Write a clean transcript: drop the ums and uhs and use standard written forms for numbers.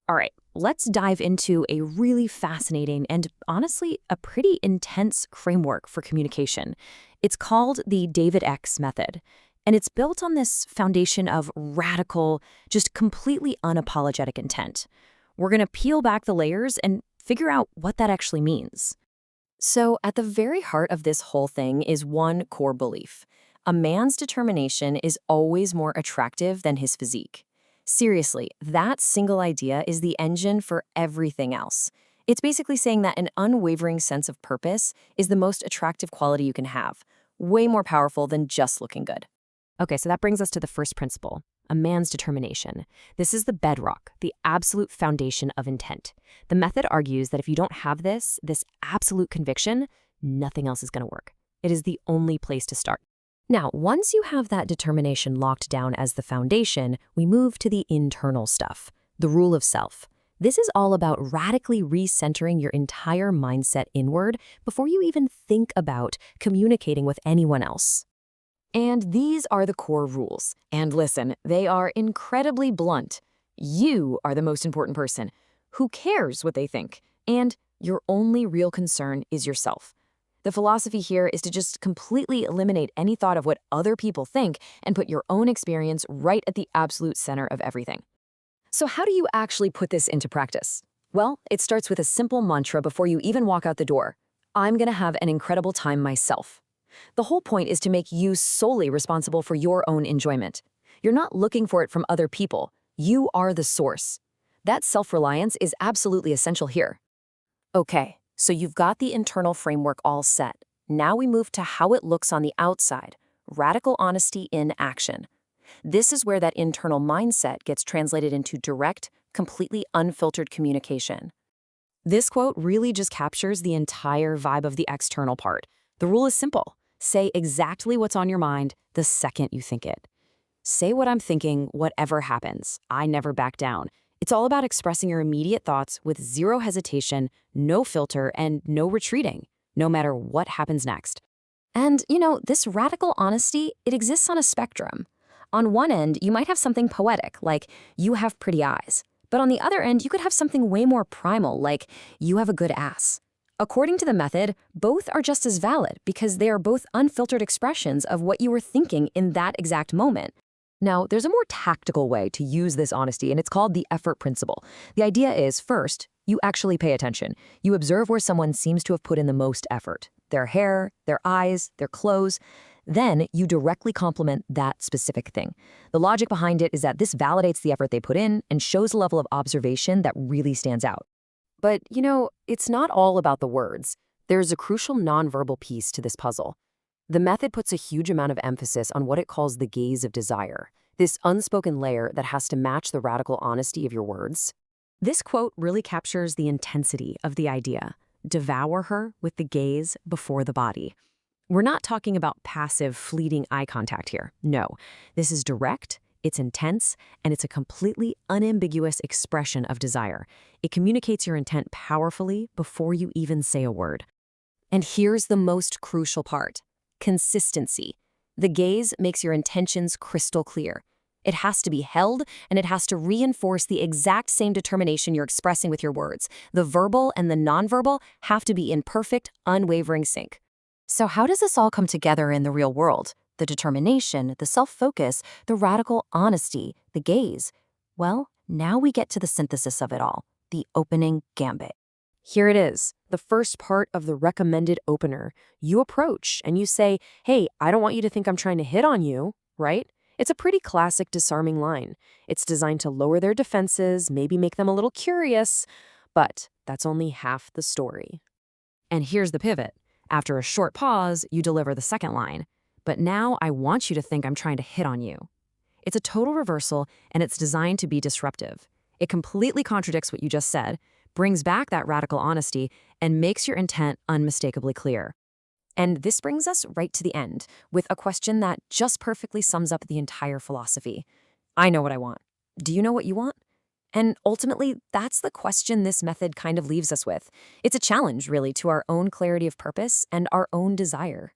All right, let's dive into a really fascinating and honestly a pretty intense framework for communication. It's called the David X method, and it's built on this foundation of radical, just completely unapologetic intent. We're going to peel back the layers and figure out what that actually means. So, at the very heart of this whole thing is one core belief. A man's determination is always more attractive than his physique. Seriously, that single idea is the engine for everything else. It's basically saying that an unwavering sense of purpose is the most attractive quality you can have, way more powerful than just looking good. Okay, so that brings us to the first principle, a man's determination. This is the bedrock, the absolute foundation of intent. The method argues that if you don't have this absolute conviction, nothing else is going to work. It is the only place to start. Now, once you have that determination locked down as the foundation, we move to the internal stuff, the rule of self. This is all about radically recentering your entire mindset inward before you even think about communicating with anyone else. And these are the core rules. And listen, they are incredibly blunt. You are the most important person. Who cares what they think? And your only real concern is yourself. The philosophy here is to just completely eliminate any thought of what other people think and put your own experience right at the absolute center of everything. So how do you actually put this into practice? Well, it starts with a simple mantra before you even walk out the door. I'm going to have an incredible time myself. The whole point is to make you solely responsible for your own enjoyment. You're not looking for it from other people. You are the source. That self-reliance is absolutely essential here. Okay, so you've got the internal framework all set. Now we move to how it looks on the outside. Radical honesty in action. This is where that internal mindset gets translated into direct, completely unfiltered communication. This quote really just captures the entire vibe of the external part. The rule is simple. Say exactly what's on your mind the second you think it. Say what I'm thinking, whatever happens. I never back down. It's all about expressing your immediate thoughts with zero hesitation, no filter, and no retreating, no matter what happens next. And, this radical honesty, it exists on a spectrum. On one end, you might have something poetic, like you have pretty eyes. But on the other end, you could have something way more primal, like you have a good ass. According to the method, both are just as valid because they are both unfiltered expressions of what you were thinking in that exact moment. Now, there's a more tactical way to use this honesty, and it's called the effort principle. The idea is, first, you actually pay attention. You observe where someone seems to have put in the most effort. Their hair, their eyes, their clothes. Then you directly compliment that specific thing. The logic behind it is that this validates the effort they put in and shows a level of observation that really stands out. But, it's not all about the words. There's a crucial nonverbal piece to this puzzle. The method puts a huge amount of emphasis on what it calls the gaze of desire, this unspoken layer that has to match the radical honesty of your words. This quote really captures the intensity of the idea. Devour her with the gaze before the body. We're not talking about passive, fleeting eye contact here. No, this is direct, it's intense, and it's a completely unambiguous expression of desire. It communicates your intent powerfully before you even say a word. And here's the most crucial part. Consistency. The gaze makes your intentions crystal clear. It has to be held, and it has to reinforce the exact same determination you're expressing with your words. The verbal and the nonverbal have to be in perfect, unwavering sync. So how does this all come together in the real world? The determination, the self-focus, the radical honesty, the gaze. Well, now we get to the synthesis of it all, the opening gambit. Here it is, the first part of the recommended opener. You approach and you say, hey, I don't want you to think I'm trying to hit on you, right? It's a pretty classic disarming line. It's designed to lower their defenses, maybe make them a little curious, but that's only half the story. And here's the pivot. After a short pause, you deliver the second line. But now I want you to think I'm trying to hit on you. It's a total reversal, and it's designed to be disruptive. It completely contradicts what you just said, brings back that radical honesty, and makes your intent unmistakably clear. And this brings us right to the end, with a question that just perfectly sums up the entire philosophy. I know what I want. Do you know what you want? And ultimately, that's the question this method kind of leaves us with. It's a challenge, really, to our own clarity of purpose and our own desire.